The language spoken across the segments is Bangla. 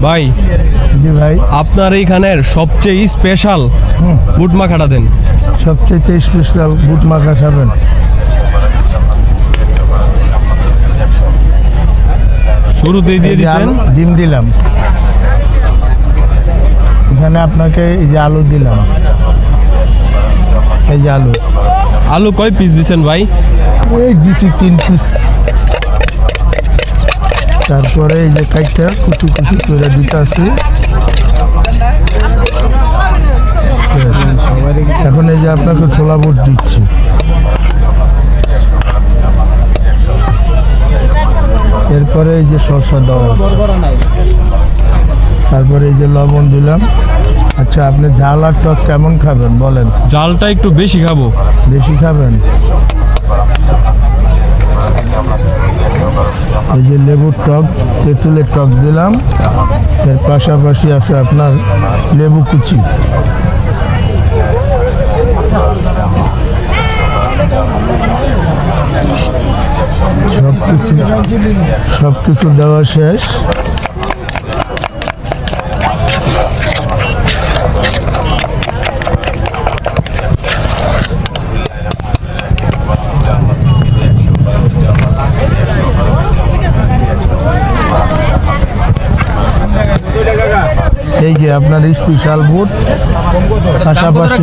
ভাই জি ভাই, আপনার এইখানের সবচেয়ে স্পেশাল বুট মাখাটা দেন। সবচেয়ে স্পেশাল বুট মাখা খাবেন। শুরুতেই দিয়ে এই যে দিচ্ছেন। ডিম দিলাম, এখানে আপনাকে এই যে আলু দিলাম, এই যে আলু, আলু কয় পিস দিচ্ছেন ভাই? এই দিছি 3 পিস। তারপরে এই যে কাইটা কুচু কুচু করে দিতে আছে। এখন এই যে আপনাকে ছোলা বুট দিচ্ছি। এরপরে এই যে শসা দেওয়া হচ্ছে। তারপরে এই যে লবণ দিলাম। আচ্ছা, আপনি ঝাল আর টক কেমন খাবেন বলেন? জালটা একটু বেশি খাবো। বেশি খাবেন? এই যে লেবুর টক, তেঁতুলের টক দিলাম। এর পাশাপাশি আছে আপনার লেবু কুচি। সব কিছু দেওয়া শেষ। এই যে আপনার স্পেশাল বুট, পাশাপাশি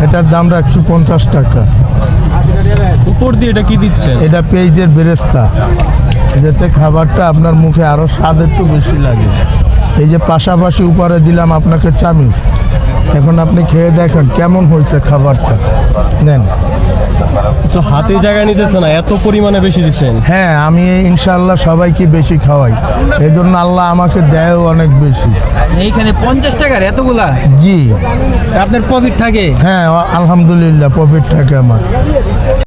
এটার দাম রাখছি 50 টাকা। উপর দিয়ে এটা কি দিচ্ছেন? এটা পেঁয়াজের বেরেস্তা, যাতে খাবারটা আপনার মুখে আরো স্বাদ একটু বেশি লাগে। এই যে পাশাপাশি উপরে দিলাম আপনাকে চামিচ। এখন আপনি খেয়ে দেখেন কেমন হয়েছে খাবারটা। নেন। তো হাতে জায়গা নিতেছে না, এত পরিমাণে বেশি দিচ্ছেন। হ্যাঁ, আমি ইনশাআল্লাহ সবাইকে বেশি খাওয়াই, এই জন্য আল্লাহ আমাকে দেয় অনেক বেশি। এইখানে 50 টাকার এতগুলা? জি। আপনার প্রফিট থাকে? হ্যাঁ, আলহামদুলিল্লাহ প্রফিট থাকে আমার।